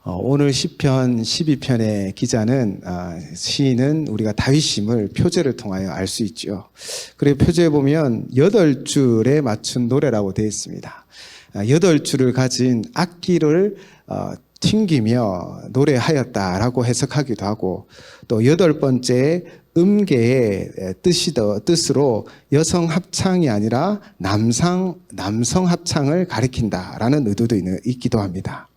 오늘 시편 12편의 기자는 시인은 우리가 다윗심을 표제를 통하여 알 수 있죠. 그리고 표제에 보면 8줄에 맞춘 노래라고 되어 있습니다. 8줄을 가진 악기를 튕기며 노래하였다라고 해석하기도 하고, 또 8번째 음계의 뜻으로 여성 합창이 아니라 남성 합창을 가리킨다라는 의도도 있기도 합니다.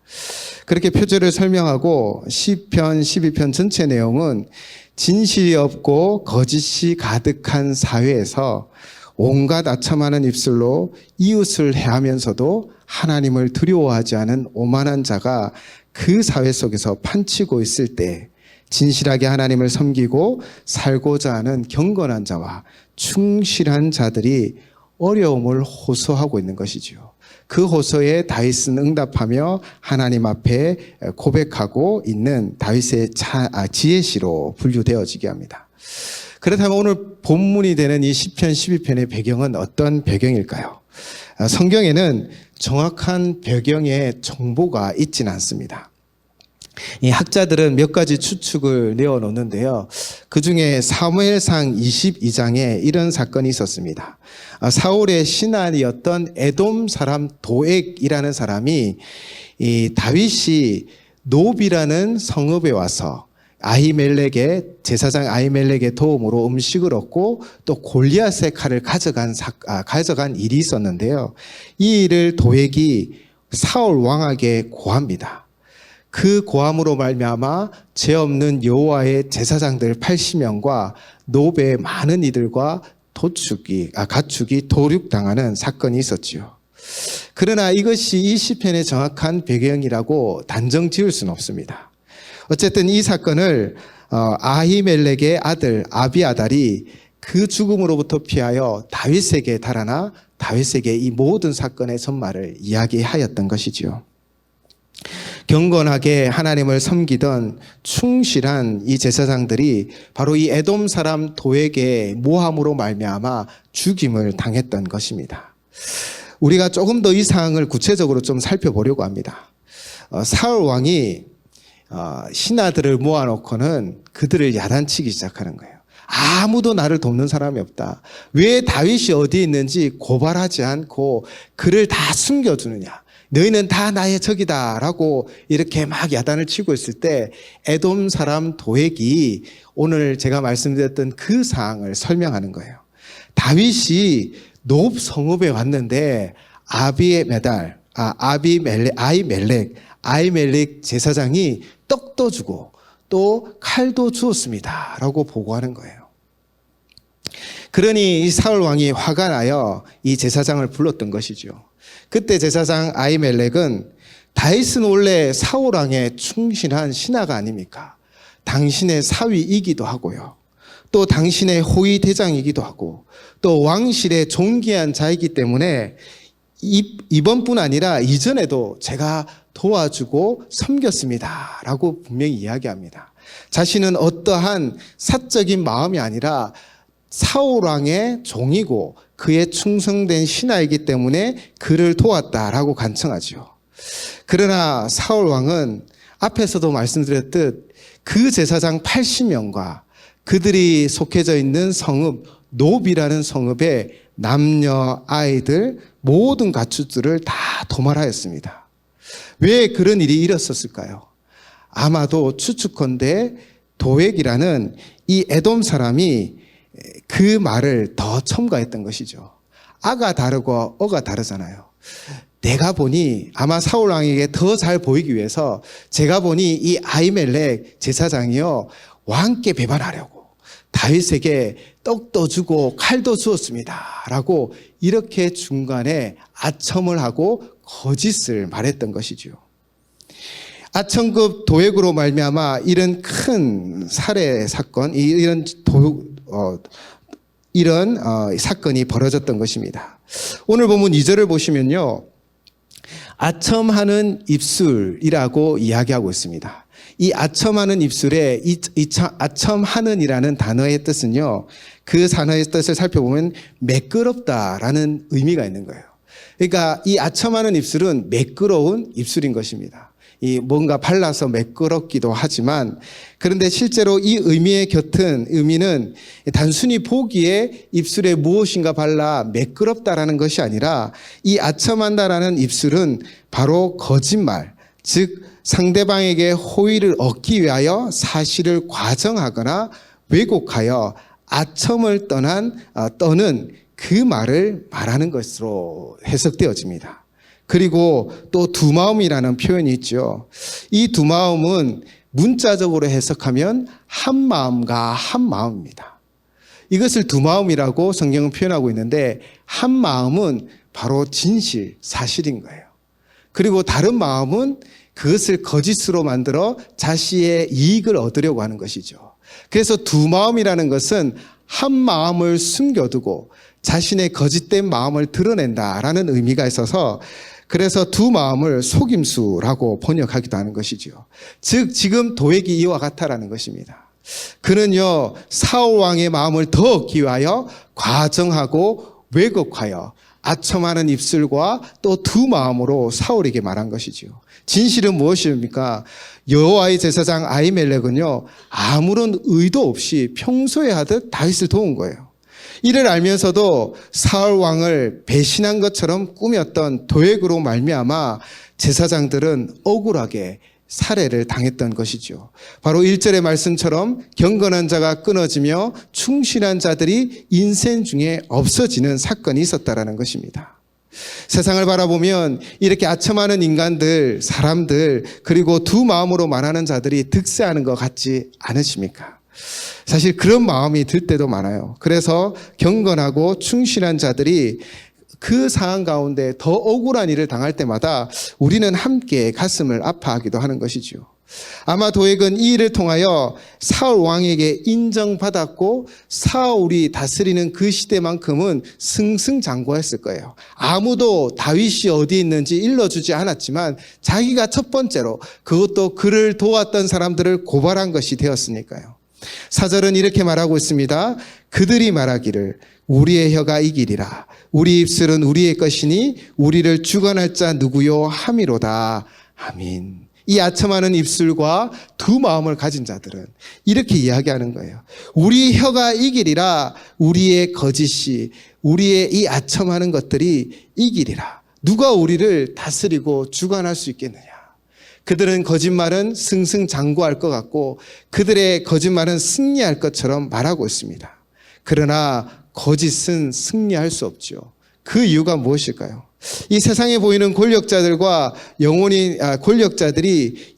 그렇게 표제를 설명하고 시편 12편 전체 내용은 진실이 없고 거짓이 가득한 사회에서 온갖 아첨하는 입술로 이웃을 해하면서도 하나님을 두려워하지 않은 오만한 자가 그 사회 속에서 판치고 있을 때 진실하게 하나님을 섬기고 살고자 하는 경건한 자와 충실한 자들이 어려움을 호소하고 있는 것이지요. 그 호소에 다윗은 응답하며 하나님 앞에 고백하고 있는 다윗의 지혜시로 분류되어지게 합니다. 그렇다면 오늘 본문이 되는 이 시편 12편의 배경은 어떤 배경일까요? 성경에는 정확한 배경의 정보가 있지는 않습니다. 이 학자들은 몇 가지 추측을 내어놓는데요. 그 중에 사무엘상 22장에 이런 사건이 있었습니다. 사울의 신하였던 에돔 사람 도액이라는 사람이 이 다윗이 노비라는 성읍에 와서 제사장 아히멜렉의 도움으로 음식을 얻고 또 골리앗의 칼을 가져간 일이 있었는데요. 이 일을 도액이 사울 왕에게 고합니다. 그 고함으로 말미암아 죄 없는 여호와의 제사장들 80명과 노베의 많은 이들과 가축이 도륙당하는 사건이 있었지요. 그러나 이것이 이 시편의 정확한 배경이라고 단정 지을 수는 없습니다. 어쨌든 이 사건을 아히멜렉의 아들 아비아달이 그 죽음으로부터 피하여 다윗에게 달아나 다윗에게 이 모든 사건의 전말을 이야기하였던 것이지요. 경건하게 하나님을 섬기던 충실한 이 제사장들이 바로 이 에돔 사람 도액의 모함으로 말미암아 죽임을 당했던 것입니다. 우리가 조금 더 이 사항을 구체적으로 좀 살펴보려고 합니다. 사울 왕이 신하들을 모아놓고는 그들을 야단치기 시작하는 거예요. 아무도 나를 돕는 사람이 없다. 왜 다윗이 어디에 있는지 고발하지 않고 그를 다 숨겨두느냐. 너희는 다 나의 적이다 라고 이렇게 막 야단을 치고 있을 때 에돔 사람 도액이 오늘 제가 말씀드렸던 그 사항을 설명하는 거예요. 다윗이 노브 성읍에 왔는데 아히멜렉 제사장이 떡도 주고 또 칼도 주었습니다 라고 보고하는 거예요. 그러니 이 사울 왕이 화가 나여 이 제사장을 불렀던 것이죠. 그때 제사장 아히멜렉은 다윗은 원래 사울 왕의 충실한 신하가 아닙니까? 당신의 사위이기도 하고요. 또 당신의 호위 대장이기도 하고 또 왕실의 존귀한 자이기 때문에 이번뿐 아니라 이전에도 제가 도와주고 섬겼습니다 라고 분명히 이야기합니다. 자신은 어떠한 사적인 마음이 아니라 사울 왕의 종이고 그의 충성된 신하이기 때문에 그를 도왔다라고 간청하죠. 그러나 사울 왕은 앞에서도 말씀드렸듯 그 제사장 80명과 그들이 속해져 있는 성읍 노비라는 성읍의 남녀 아이들 모든 가축들을 다 도말하였습니다. 왜 그런 일이 일었었을까요? 아마도 추측컨대 도액이라는 이 에돔 사람이 그 말을 더 첨가했던 것이죠. 아가 다르고 어가 다르잖아요. 내가 보니 아마 사울 왕에게 더 잘 보이기 위해서 제가 보니 이 아히멜렉 제사장이요 왕께 배반하려고 다윗에게 떡도 주고 칼도 주었습니다 라고 이렇게 중간에 아첨을 하고 거짓을 말했던 것이죠. 아첨급 도액으로 말미암아 이런 큰 살해 사건, 이런 사건이 벌어졌던 것입니다. 오늘 본문 2절을 보시면요. 아첨하는 입술이라고 이야기하고 있습니다. 이 아첨하는 입술에 아첨하는이라는 단어의 뜻은요. 그 단어의 뜻을 살펴보면 매끄럽다라는 의미가 있는 거예요. 그러니까 이 아첨하는 입술은 매끄러운 입술인 것입니다. 이 뭔가 발라서 매끄럽기도 하지만, 그런데 실제로 이 의미의 곁은 의미는 단순히 보기에 입술에 무엇인가 발라 매끄럽다라는 것이 아니라, 이 아첨한다라는 입술은 바로 거짓말, 즉 상대방에게 호의를 얻기 위하여 사실을 과정하거나 왜곡하여 아첨을 떠는 그 말을 말하는 것으로 해석되어집니다. 그리고 또 두마음이라는 표현이 있죠. 이 두마음은 문자적으로 해석하면 한 마음과 한 마음입니다. 이것을 두마음이라고 성경은 표현하고 있는데, 한 마음은 바로 진실, 사실인 거예요. 그리고 다른 마음은 그것을 거짓으로 만들어 자신의 이익을 얻으려고 하는 것이죠. 그래서 두마음이라는 것은 한 마음을 숨겨두고 자신의 거짓된 마음을 드러낸다라는 의미가 있어서, 그래서 두 마음을 속임수라고 번역하기도 하는 것이죠. 즉 지금 도액이 이와 같다라는 것입니다. 그는요, 사울 왕의 마음을 더 얻기 위하여 과정하고 왜곡하여 아첨하는 입술과 또 두 마음으로 사울에게 말한 것이지요. 진실은 무엇입니까? 여호와의 제사장 아히멜렉은요, 아무런 의도 없이 평소에 하듯 다윗을 도운 거예요. 이를 알면서도 사울 왕을 배신한 것처럼 꾸몄던 도액으로 말미암아 제사장들은 억울하게 살해를 당했던 것이죠. 바로 1절의 말씀처럼 경건한 자가 끊어지며 충실한 자들이 인생 중에 없어지는 사건이 있었다라는 것입니다. 세상을 바라보면 이렇게 아첨하는 인간들, 사람들, 그리고 두 마음으로 말하는 자들이 득세하는 것 같지 않으십니까? 사실 그런 마음이 들 때도 많아요. 그래서 경건하고 충실한 자들이 그 상황 가운데 더 억울한 일을 당할 때마다 우리는 함께 가슴을 아파하기도 하는 것이죠. 아마 도액은 이 일을 통하여 사울 왕에게 인정받았고 사울이 다스리는 그 시대만큼은 승승장구했을 거예요. 아무도 다윗이 어디 있는지 일러주지 않았지만 자기가 첫 번째로, 그것도 그를 도왔던 사람들을 고발한 것이 되었으니까요. 4절은 이렇게 말하고 있습니다. 그들이 말하기를 우리의 혀가 이기리라. 우리 입술은 우리의 것이니 우리를 주관할 자 누구요 함이로다. 아멘. 이 아첨하는 입술과 두 마음을 가진 자들은 이렇게 이야기하는 거예요. 우리 혀가 이기리라. 우리의 거짓이, 우리의 이 아첨하는 것들이 이기리라. 누가 우리를 다스리고 주관할 수 있겠느냐. 그들은 거짓말은 승승장구할 것 같고 그들의 거짓말은 승리할 것처럼 말하고 있습니다. 그러나 거짓은 승리할 수 없죠. 그 이유가 무엇일까요? 이 세상에 보이는 권력자들이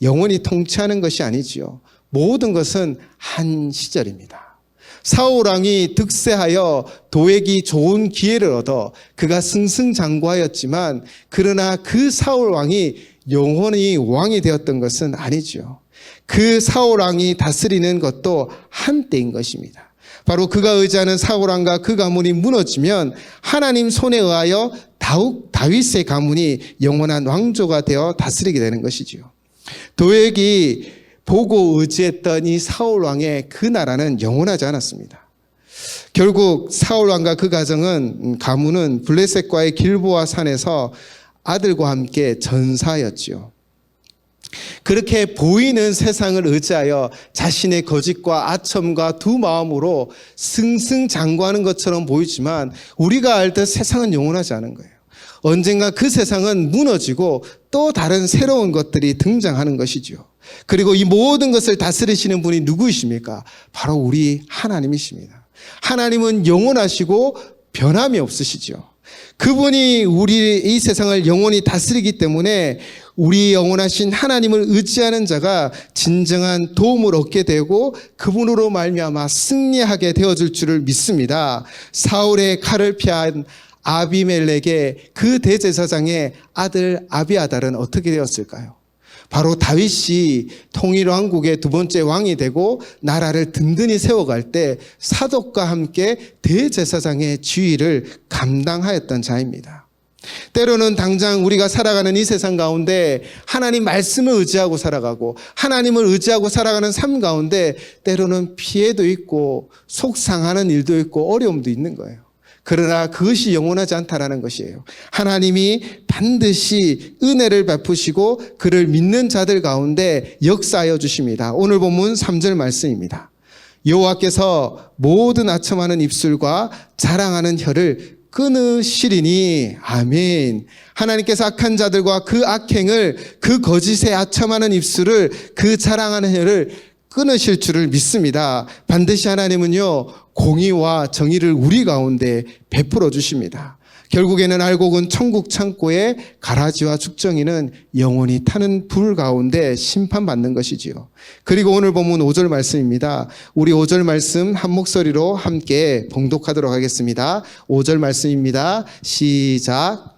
영원히 통치하는 것이 아니지요. 모든 것은 한 시절입니다. 사울 왕이 득세하여 도액이 좋은 기회를 얻어 그가 승승장구하였지만, 그러나 그 사울 왕이 영원히 왕이 되었던 것은 아니죠. 그 사울 왕이 다스리는 것도 한때인 것입니다. 바로 그가 의지하는 사울 왕과 그 가문이 무너지면 하나님 손에 의하여 다윗의 가문이 영원한 왕조가 되어 다스리게 되는 것이지요. 도액이 보고 의지했던 이 사울 왕의 그 나라는 영원하지 않았습니다. 결국 사울 왕과 그 가문은 블레셋과의 길보아 산에서 아들과 함께 전사하였지요. 그렇게 보이는 세상을 의지하여 자신의 거짓과 아첨과 두 마음으로 승승장구하는 것처럼 보이지만 우리가 알듯 세상은 영원하지 않은 거예요. 언젠가 그 세상은 무너지고 또 다른 새로운 것들이 등장하는 것이죠. 그리고 이 모든 것을 다스리시는 분이 누구이십니까? 바로 우리 하나님이십니다. 하나님은 영원하시고 변함이 없으시죠. 그분이 우리 이 세상을 영원히 다스리기 때문에 우리 영원하신 하나님을 의지하는 자가 진정한 도움을 얻게 되고 그분으로 말미암아 승리하게 되어줄 줄을 믿습니다. 사울의 칼을 피한 아비멜렉의 그 대제사장의 아들 아비아달은 어떻게 되었을까요? 바로 다윗이 통일왕국의 두 번째 왕이 되고 나라를 든든히 세워갈 때 사독과 함께 대제사장의 지위를 감당하였던 자입니다. 때로는 당장 우리가 살아가는 이 세상 가운데 하나님 말씀을 의지하고 살아가고 하나님을 의지하고 살아가는 삶 가운데 때로는 피해도 있고 속상하는 일도 있고 어려움도 있는 거예요. 그러나 그것이 영원하지 않다라는 것이에요. 하나님이 반드시 은혜를 베푸시고 그를 믿는 자들 가운데 역사하여 주십니다. 오늘 본문 3절 말씀입니다. 여호와께서 모든 아첨하는 입술과 자랑하는 혀를 끊으시리니. 아멘. 하나님께서 악한 자들과 그 악행을, 그 거짓에 아첨하는 입술을, 그 자랑하는 혀를 끊으실 줄을 믿습니다. 반드시 하나님은요, 공의와 정의를 우리 가운데 베풀어 주십니다. 결국에는 알곡은 천국 창고에 가라지와 죽정이는 영원히 타는 불 가운데 심판받는 것이지요. 그리고 오늘 본문 5절 말씀입니다. 우리 5절 말씀 한 목소리로 함께 봉독하도록 하겠습니다. 5절 말씀입니다. 시작.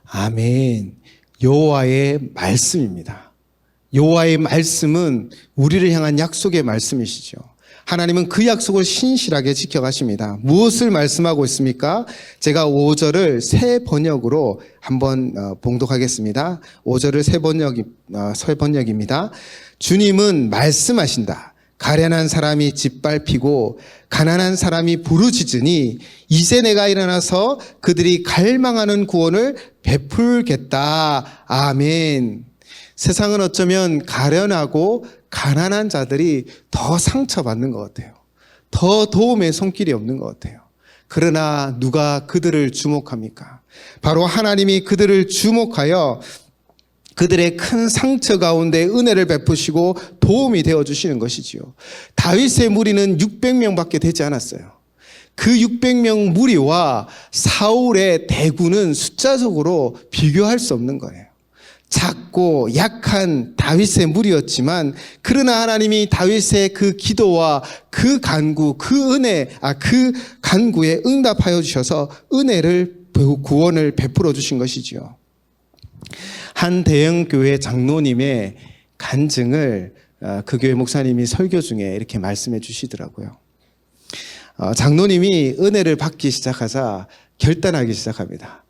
아멘. 여호와의 말씀입니다. 여호와의 말씀은 우리를 향한 약속의 말씀이시죠. 하나님은 그 약속을 신실하게 지켜가십니다. 무엇을 말씀하고 있습니까? 제가 5절을 새 번역으로 한번 봉독하겠습니다. 5절을 새 번역입니다. 주님은 말씀하신다. 가련한 사람이 짓밟히고 가난한 사람이 부르짖으니 이제 내가 일어나서 그들이 갈망하는 구원을 베풀겠다. 아멘. 세상은 어쩌면 가련하고 가난한 자들이 더 상처받는 것 같아요. 더 도움의 손길이 없는 것 같아요. 그러나 누가 그들을 주목합니까? 바로 하나님이 그들을 주목하여 그들의 큰 상처 가운데 은혜를 베푸시고 도움이 되어주시는 것이지요. 다윗의 무리는 600명밖에 되지 않았어요. 그 600명 무리와 사울의 대군은 숫자적으로 비교할 수 없는 거예요. 작고 약한 다윗의 무리였지만 그러나 하나님이 다윗의 그 기도와 그 간구, 그 간구에 응답하여 주셔서 은혜를, 구원을 베풀어 주신 것이지요. 한 대형교회 장로님의 간증을 그 교회 목사님이 설교 중에 이렇게 말씀해 주시더라고요. 장로님이 은혜를 받기 시작하자 결단하기 시작합니다.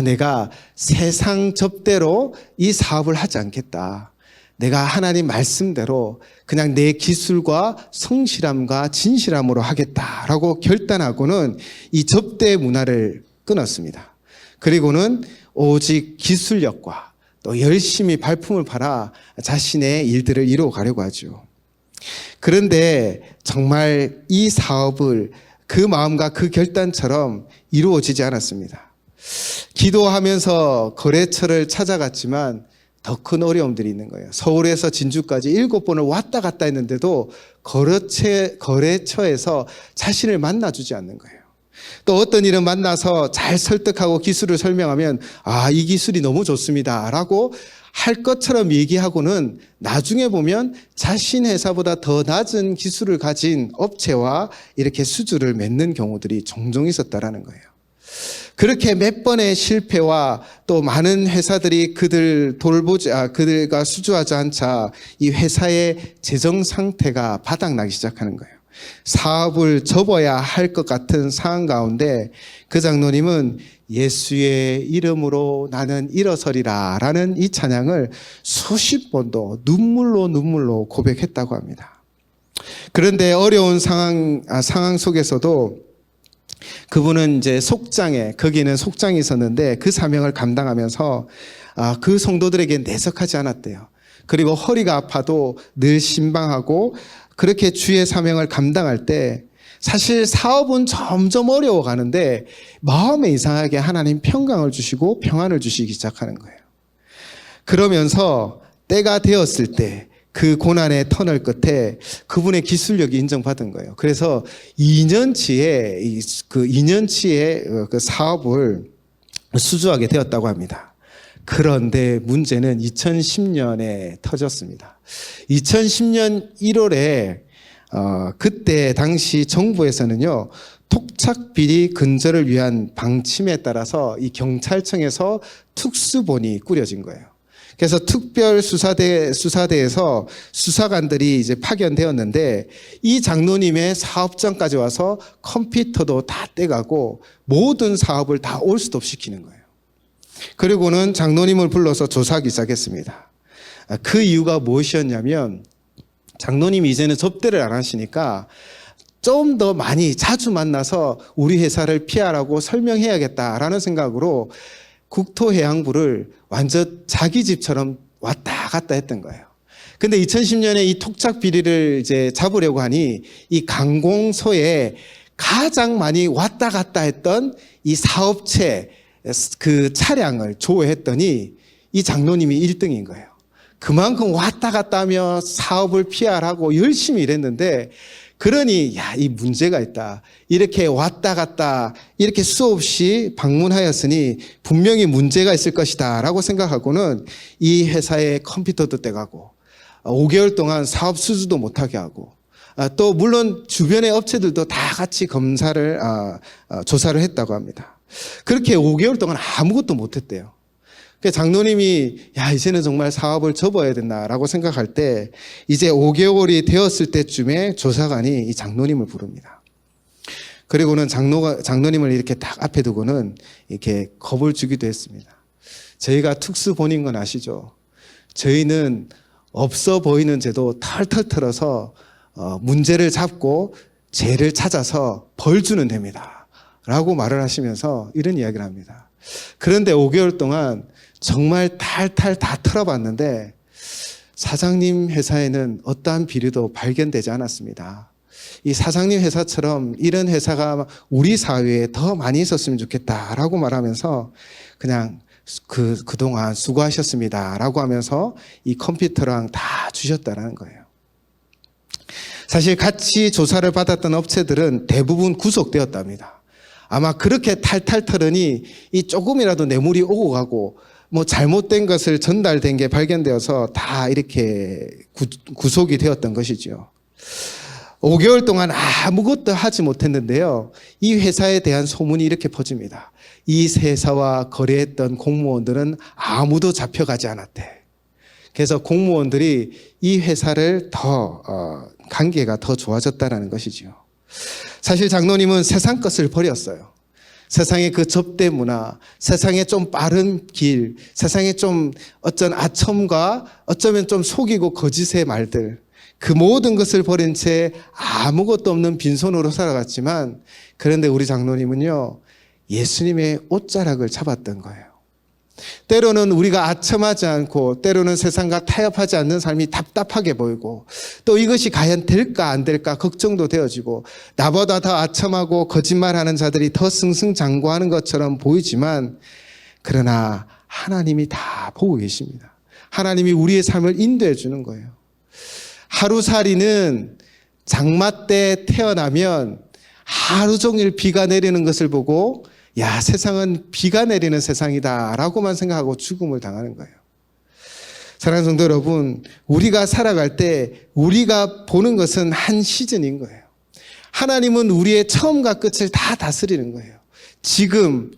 내가 세상 접대로 이 사업을 하지 않겠다. 내가 하나님 말씀대로 그냥 내 기술과 성실함과 진실함으로 하겠다라고 결단하고는 이 접대 문화를 끊었습니다. 그리고는 오직 기술력과 또 열심히 발품을 팔아 자신의 일들을 이루어가려고 하죠. 그런데 정말 이 사업을 그 마음과 그 결단처럼 이루어지지 않았습니다. 기도하면서 거래처를 찾아갔지만 더 큰 어려움들이 있는 거예요. 서울에서 진주까지 7번을 왔다 갔다 했는데도 거래처에서 자신을 만나주지 않는 거예요. 또 어떤 일은 만나서 잘 설득하고 기술을 설명하면 이 기술이 너무 좋습니다 라고 할 것처럼 얘기하고는 나중에 보면 자신 회사보다 더 낮은 기술을 가진 업체와 이렇게 수주를 맺는 경우들이 종종 있었다라는 거예요. 그렇게 몇 번의 실패와 또 많은 회사들이 그들과 수주하지 않자 이 회사의 재정 상태가 바닥나기 시작하는 거예요. 사업을 접어야 할 것 같은 상황 가운데 그 장로님은 예수의 이름으로 나는 일어서리라 라는 이 찬양을 수십 번도 눈물로 고백했다고 합니다. 그런데 어려운 상황 속에서도 그분은 이제 거기는 속장이 있었는데 그 사명을 감당하면서 그 성도들에게 내석하지 않았대요. 그리고 허리가 아파도 늘 신방하고 그렇게 주의 사명을 감당할 때 사실 사업은 점점 어려워가는데 마음에 이상하게 하나님 평강을 주시고 평안을 주시기 시작하는 거예요. 그러면서 때가 되었을 때 그 고난의 터널 끝에 그분의 기술력이 인정받은 거예요. 그래서 2년치의 그 사업을 수주하게 되었다고 합니다. 그런데 문제는 2010년에 터졌습니다. 2010년 1월에 그때 당시 정부에서는요, 토착비리 근절을 위한 방침에 따라서 이 경찰청에서 특수본이 꾸려진 거예요. 그래서 수사대에서 수사관들이 이제 파견되었는데 이 장로님의 사업장까지 와서 컴퓨터도 다 떼가고 모든 사업을 다 올스톱 시키는 거예요. 그리고는 장로님을 불러서 조사하기 시작했습니다. 그 이유가 무엇이었냐면 장로님이 이제는 접대를 안 하시니까 좀 더 많이 자주 만나서 우리 회사를 PR하고 설명해야겠다라는 생각으로 국토해양부를 완전 자기 집처럼 왔다 갔다 했던 거예요. 근데 2010년에 이 토착 비리를 이제 잡으려고 하니 이 강공소에 가장 많이 왔다 갔다 했던 이 사업체 그 차량을 조회했더니 이 장로님이 1등인 거예요. 그만큼 왔다 갔다 하며 사업을 PR하고 열심히 일했는데 그러니 이 문제가 있다. 이렇게 왔다 갔다 이렇게 수없이 방문하였으니 분명히 문제가 있을 것이다 라고 생각하고는 이 회사의 컴퓨터도 떼가고 5개월 동안 사업 수주도 못하게 하고 또 물론 주변의 업체들도 다 같이 검사를 조사를 했다고 합니다. 그렇게 5개월 동안 아무것도 못했대요. 장로님이 이제는 정말 사업을 접어야 된다라고 생각할 때 이제 5개월이 되었을 때쯤에 조사관이 이 장로님을 부릅니다. 그리고는 장로님을 이렇게 딱 앞에 두고는 이렇게 겁을 주기도 했습니다. 저희가 특수 본인 건 아시죠? 저희는 없어 보이는 죄도 털털 털어서 문제를 잡고 죄를 찾아서 벌 주는 됩니다. 라고 말을 하시면서 이런 이야기를 합니다. 그런데 5개월 동안 정말 탈탈 다 털어봤는데 사장님 회사에는 어떠한 비리도 발견되지 않았습니다. 이 사장님 회사처럼 이런 회사가 우리 사회에 더 많이 있었으면 좋겠다라고 말하면서 그냥 그동안 수고하셨습니다 라고 하면서 이 컴퓨터랑 다 주셨다라는 거예요. 사실 같이 조사를 받았던 업체들은 대부분 구속되었답니다. 아마 그렇게 탈탈 털으니 이 조금이라도 뇌물이 오고 가고 뭐 잘못된 것을 전달된 게 발견되어서 다 이렇게 구속이 되었던 것이죠. 5개월 동안 아무것도 하지 못했는데요. 이 회사에 대한 소문이 이렇게 퍼집니다. 이 회사와 거래했던 공무원들은 아무도 잡혀가지 않았대. 그래서 공무원들이 이 회사를 관계가 더 좋아졌다는 것이죠. 사실 장로님은 세상 것을 버렸어요. 세상의 그 접대 문화, 세상의 좀 빠른 길, 세상의 좀 어떤 아첨과 어쩌면 좀 속이고 거짓의 말들, 그 모든 것을 버린 채 아무것도 없는 빈손으로 살아갔지만 그런데 우리 장로님은요, 예수님의 옷자락을 잡았던 거예요. 때로는 우리가 아첨하지 않고 때로는 세상과 타협하지 않는 삶이 답답하게 보이고 또 이것이 과연 될까 안 될까 걱정도 되어지고 나보다 더 아첨하고 거짓말하는 자들이 더 승승장구하는 것처럼 보이지만 그러나 하나님이 다 보고 계십니다. 하나님이 우리의 삶을 인도해 주는 거예요. 하루살이는 장마 때 태어나면 하루 종일 비가 내리는 것을 보고 세상은 비가 내리는 세상이다 라고만 생각하고 죽음을 당하는 거예요. 사랑하는 성도 여러분, 우리가 살아갈 때 우리가 보는 것은 한 시즌인 거예요. 하나님은 우리의 처음과 끝을 다 다스리는 거예요. 지금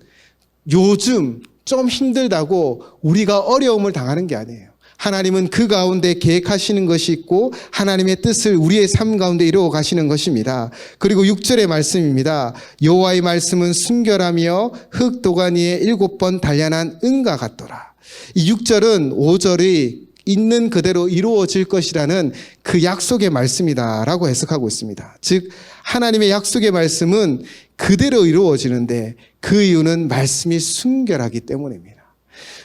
요즘 좀 힘들다고 우리가 어려움을 당하는 게 아니에요. 하나님은 그 가운데 계획하시는 것이 있고 하나님의 뜻을 우리의 삶 가운데 이루어 가시는 것입니다. 그리고 6절의 말씀입니다. 여호와의 말씀은 순결하며 흙 도가니에 7번 단련한 은과 같더라. 이 6절은 5절이 있는 그대로 이루어질 것이라는 그 약속의 말씀이다라고 해석하고 있습니다. 즉 하나님의 약속의 말씀은 그대로 이루어지는데 그 이유는 말씀이 순결하기 때문입니다.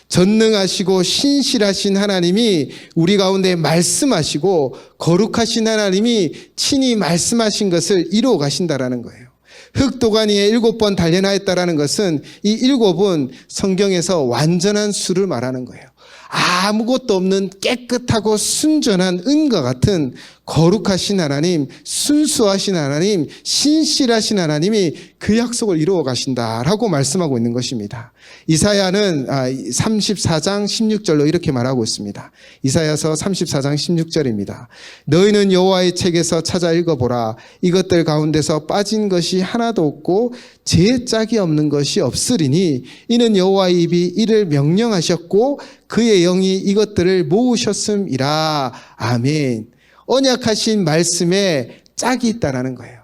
전능하시고 신실하신 하나님이 우리 가운데 말씀하시고 거룩하신 하나님이 친히 말씀하신 것을 이루어 가신다라는 거예요. 흙도가니에 7번 단련하였다라는 것은 이 7은 성경에서 완전한 수를 말하는 거예요. 아무것도 없는 깨끗하고 순전한 은과 같은 거룩하신 하나님, 순수하신 하나님, 신실하신 하나님이 그 약속을 이루어 가신다라고 말씀하고 있는 것입니다. 이사야는 34장 16절로 이렇게 말하고 있습니다. 이사야서 34장 16절입니다. 너희는 여호와의 책에서 찾아 읽어보라. 이것들 가운데서 빠진 것이 하나도 없고 제 짝이 없는 것이 없으리니 이는 여호와의 입이 이를 명령하셨고 그의 영이 이것들을 모으셨음이라. 아멘. 언약하신 말씀에 짝이 있다라는 거예요.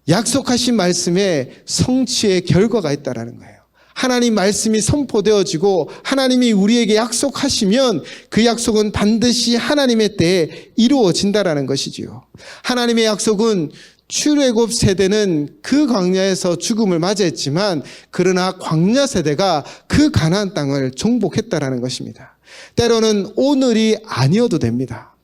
약속하신 말씀에 성취의 결과가 있다라는 거예요. 하나님 말씀이 선포되어지고 하나님이 우리에게 약속하시면 그 약속은 반드시 하나님의 때에 이루어진다라는 것이지요. 하나님의 약속은 출애굽 세대는 그 광야에서 죽음을 맞이했지만 그러나 광야 세대가 그 가나안 땅을 정복했다라는 것입니다. 때로는 오늘이 아니어도 됩니다.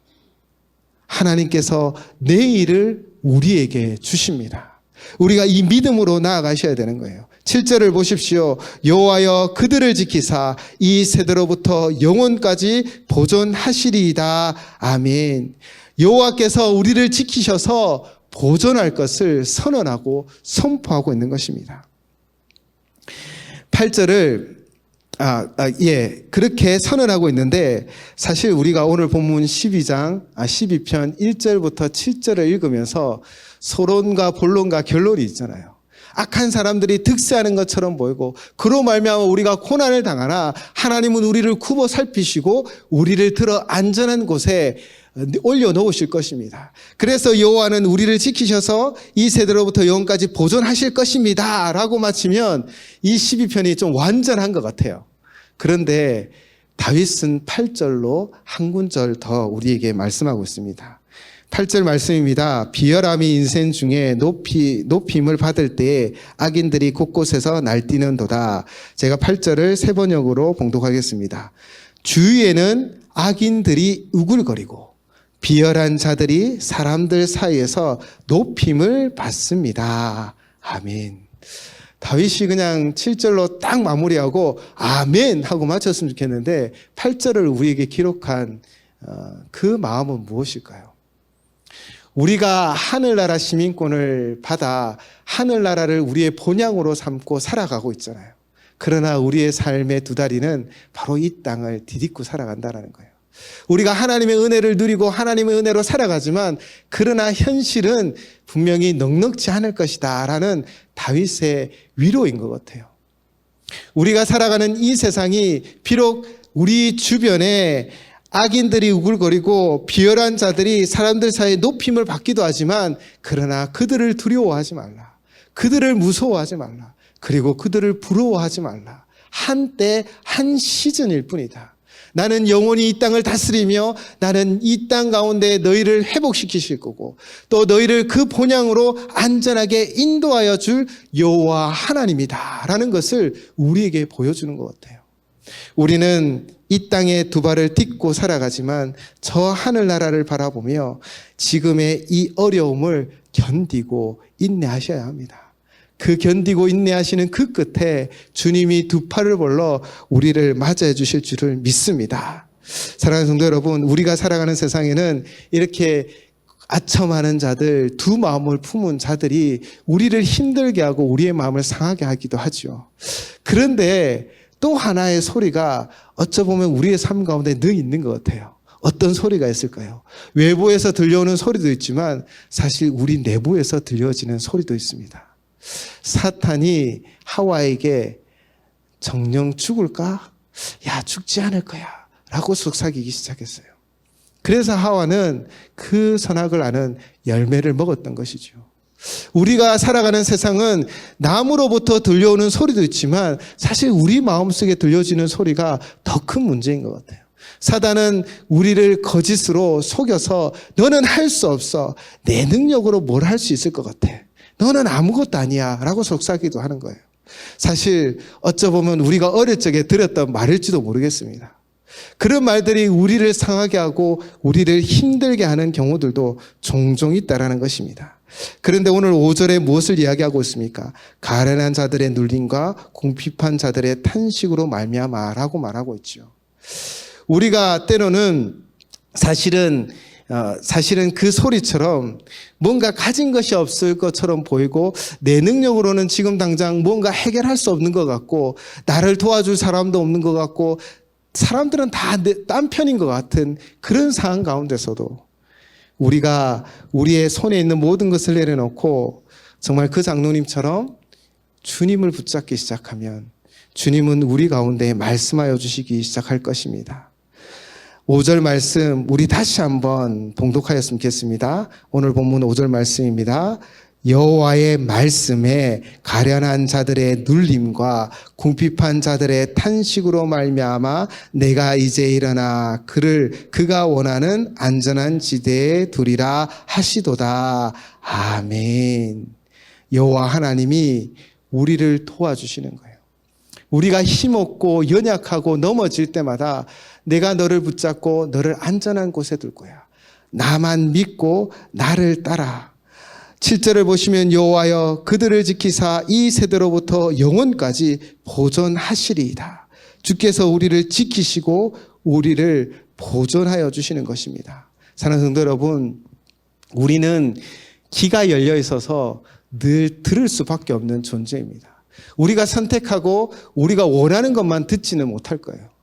하나님께서 내일을 우리에게 주십니다. 우리가 이 믿음으로 나아가셔야 되는 거예요. 7절을 보십시오. 여호와여 그들을 지키사 이 세대로부터 영원까지 보존하시리이다. 아멘. 여호와께서 우리를 지키셔서 보존할 것을 선언하고 선포하고 있는 것입니다. 8절을 그렇게 선언하고 있는데 사실 우리가 오늘 본문 12편 1절부터 7절을 읽으면서 서론과 본론과 결론이 있잖아요. 악한 사람들이 득세하는 것처럼 보이고 그로 말미암아 우리가 고난을 당하나 하나님은 우리를 굽어 살피시고 우리를 들어 안전한 곳에 올려놓으실 것입니다. 그래서 여호와는 우리를 지키셔서 이 세대로부터 영원까지 보존하실 것입니다 라고 마치면 이 12편이 좀 완전한 것 같아요. 그런데 다윗은 8절로 한 군절 더 우리에게 말씀하고 있습니다. 8절 말씀입니다. 비열함이 인생 중에 높임을 받을 때에 악인들이 곳곳에서 날뛰는도다. 제가 8절을 세 번역으로 봉독하겠습니다. 주위에는 악인들이 우글거리고 비열한 자들이 사람들 사이에서 높임을 받습니다. 아멘. 다윗이 그냥 7절로 딱 마무리하고 아멘 하고 마쳤으면 좋겠는데 8절을 우리에게 기록한 그 마음은 무엇일까요? 우리가 하늘나라 시민권을 받아 하늘나라를 우리의 본향으로 삼고 살아가고 있잖아요. 그러나 우리의 삶의 두 다리는 바로 이 땅을 디딛고 살아간다는 거예요. 우리가 하나님의 은혜를 누리고 하나님의 은혜로 살아가지만 그러나 현실은 분명히 넉넉지 않을 것이다 라는 다윗의 위로인 것 같아요. 우리가 살아가는 이 세상이 비록 우리 주변에 악인들이 우글거리고 비열한 자들이 사람들 사이에 높임을 받기도 하지만 그러나 그들을 두려워하지 말라. 그들을 무서워하지 말라. 그리고 그들을 부러워하지 말라. 한때 한 시즌일 뿐이다. 나는 영원히 이 땅을 다스리며 나는 이 땅 가운데 너희를 회복시키실 거고 또 너희를 그 본향으로 안전하게 인도하여 줄 여호와 하나님이다 라는 것을 우리에게 보여주는 것 같아요. 우리는 이 땅에 두 발을 딛고 살아가지만 저 하늘나라를 바라보며 지금의 이 어려움을 견디고 인내하셔야 합니다. 그 견디고 인내하시는 그 끝에 주님이 두 팔을 벌러 우리를 맞이해 주실 줄을 믿습니다. 사랑하는 성도 여러분, 우리가 살아가는 세상에는 이렇게 아첨하는 자들, 두 마음을 품은 자들이 우리를 힘들게 하고 우리의 마음을 상하게 하기도 하죠. 그런데 또 하나의 소리가 어쩌보면 우리의 삶 가운데 늘 있는 것 같아요. 어떤 소리가 있을까요? 외부에서 들려오는 소리도 있지만 사실 우리 내부에서 들려지는 소리도 있습니다. 사탄이 하와에게 정녕 죽을까? 야, 죽지 않을 거야 라고 속삭이기 시작했어요. 그래서 하와는 그 선악을 아는 열매를 먹었던 것이죠. 우리가 살아가는 세상은 남으로부터 들려오는 소리도 있지만 사실 우리 마음속에 들려지는 소리가 더 큰 문제인 것 같아요. 사단은 우리를 거짓으로 속여서 너는 할 수 없어. 내 능력으로 뭘 할 수 있을 것 같아. 너는 아무것도 아니야 라고 속삭이기도 하는 거예요. 사실 어쩌보면 우리가 어릴 적에 들었던 말일지도 모르겠습니다. 그런 말들이 우리를 상하게 하고 우리를 힘들게 하는 경우들도 종종 있다라는 것입니다. 그런데 오늘 5절에 무엇을 이야기하고 있습니까? 가련한 자들의 눌림과 궁핍한 자들의 탄식으로 말미암아라고 말하고 있죠. 우리가 때로는 사실은 그 소리처럼 뭔가 가진 것이 없을 것처럼 보이고 내 능력으로는 지금 당장 뭔가 해결할 수 없는 것 같고 나를 도와줄 사람도 없는 것 같고 사람들은 다 딴 편인 것 같은 그런 상황 가운데서도 우리가 우리의 손에 있는 모든 것을 내려놓고 정말 그 장로님처럼 주님을 붙잡기 시작하면 주님은 우리 가운데 말씀하여 주시기 시작할 것입니다. 5절 말씀 우리 다시 한번 봉독하였으면 좋겠습니다. 오늘 본문 5절 말씀입니다. 여호와의 말씀에 가련한 자들의 눌림과 궁핍한 자들의 탄식으로 말미암아 내가 이제 일어나 그가 원하는 안전한 지대에 두리라 하시도다. 아멘. 여호와 하나님이 우리를 도와주시는 거예요. 우리가 힘없고 연약하고 넘어질 때마다 내가 너를 붙잡고 너를 안전한 곳에 둘 거야. 나만 믿고 나를 따라. 7절을 보시면 여호와여 그들을 지키사 이 세대로부터 영원까지 보존하시리이다. 주께서 우리를 지키시고 우리를 보존하여 주시는 것입니다. 사랑하는 성도 여러분, 우리는 귀가 열려 있어서 늘 들을 수밖에 없는 존재입니다. 우리가 선택하고 우리가 원하는 것만 듣지는 못할 거예요.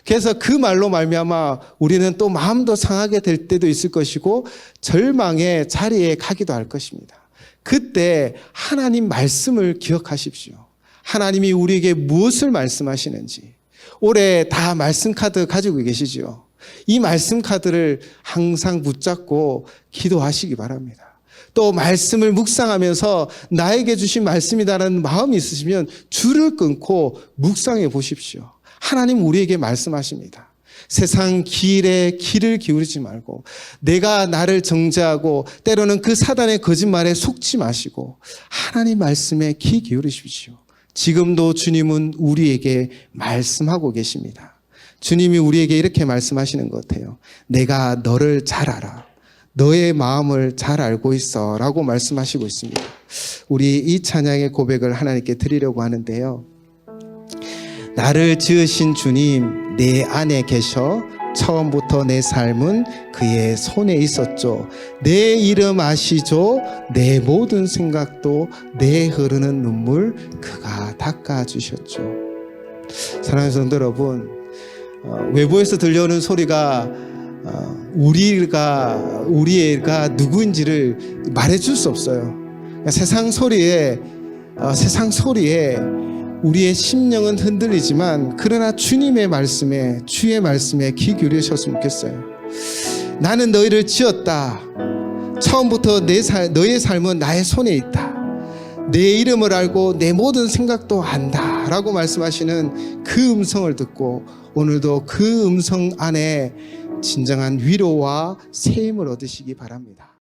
그래서 그 말로 말미암아 우리는 또 마음도 상하게 될 때도 있을 것이고 절망의 자리에 가기도 할 것입니다. 그때 하나님 말씀을 기억하십시오. 하나님이 우리에게 무엇을 말씀하시는지. 올해 다 말씀 카드 가지고 계시지요. 이 말씀 카드를 항상 붙잡고 기도하시기 바랍니다. 또 말씀을 묵상하면서 나에게 주신 말씀이다라는 마음이 있으시면 줄을 끊고 묵상해 보십시오. 하나님 우리에게 말씀하십니다. 세상 길에 귀를 기울이지 말고 내가 나를 정죄하고 때로는 그 사단의 거짓말에 속지 마시고 하나님 말씀에 귀 기울이십시오. 지금도 주님은 우리에게 말씀하고 계십니다. 주님이 우리에게 이렇게 말씀하시는 것 같아요. 내가 너를 잘 알아. 너의 마음을 잘 알고 있어 라고 말씀하시고 있습니다. 우리 이 찬양의 고백을 하나님께 드리려고 하는데요. 나를 지으신 주님 내 안에 계셔 처음부터 내 삶은 그의 손에 있었죠. 내 이름 아시죠. 내 모든 생각도 내 흐르는 눈물 그가 닦아주셨죠. 사랑하는 성도 여러분, 외부에서 들려오는 소리가 우리가 누구인지를 말해줄 수 없어요. 세상 소리에 우리의 심령은 흔들리지만 그러나 주님의 말씀에 주의 말씀에 귀 기울이셨으면 좋겠어요. 나는 너희를 지었다. 처음부터 너의 삶은 나의 손에 있다. 내 이름을 알고 내 모든 생각도 안다 라고 말씀하시는 그 음성을 듣고 오늘도 그 음성 안에 진정한 위로와 새 힘을 얻으시기 바랍니다.